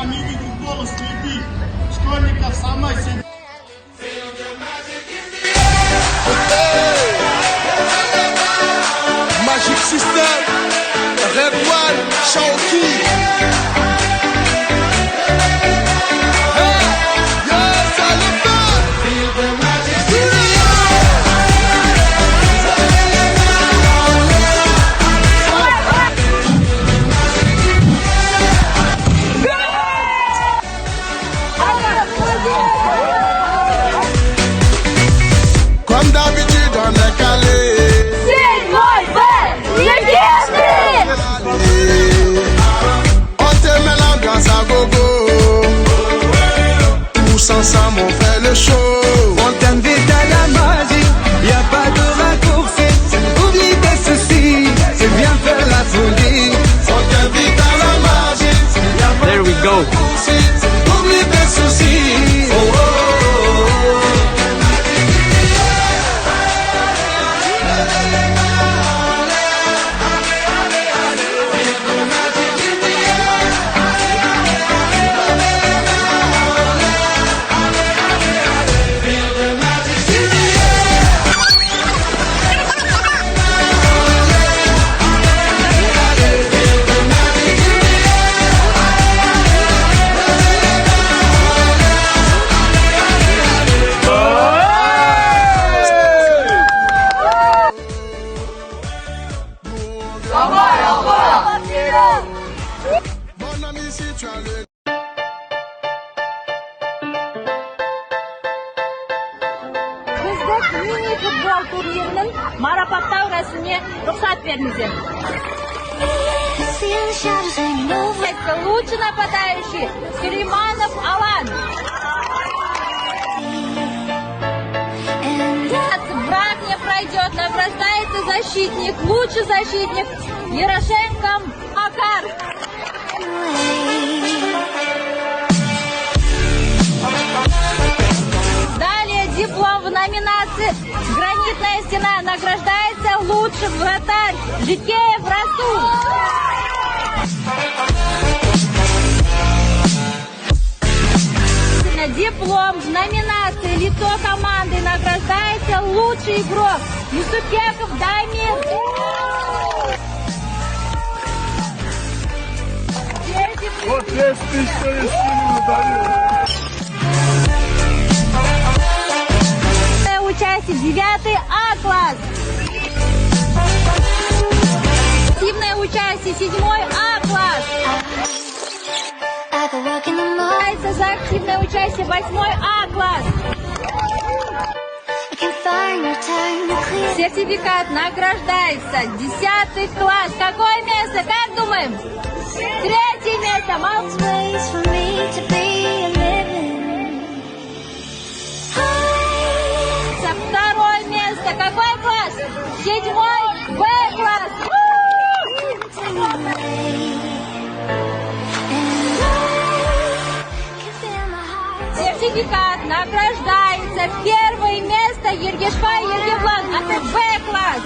фамилию голос любви. Школьников сама себе. Magic System, Red One, Shaoki. Comme d'habitude, on est calé. On te met l'ambiance à gogo. Tous ensemble on fait le show. On t'invite à la magie, y a pas de raccourci. Oublie tes soucis, c'est bien faire la folie. On t'invite à la magie, y a pas There we de go. raccourci. Oublie tes soucis. Oh, oh, oh, oh. Mon ami, si tu as le Біздік мини-футбол турнирінің марапаттау рәсіміне рұқсат беріңіздер. Лучший нападающий Сулейманов Алан. Враг не пройдет, награждается защитник, лучший защитник Ярошенко Макар. Далее диплом в номинации «Гранитная стена» награждается лучший вратарь Жикеев Расул. Диплом в номинации «Лицо команды» награждается лучший игрок Юсупеков Дамир. Вот 10 тысяч скинули, Участие 9 А-класс. Активное участие 7 А-класс. За активное участие 8 А-класс. Сертификат награждается 10 класс. Какое место? Как думаем? 3 место. Второе место. Какой класс? 7 Б-класс. Сертификат награждается. Первое место Ергешпай Ергеблан. Это Б-класс.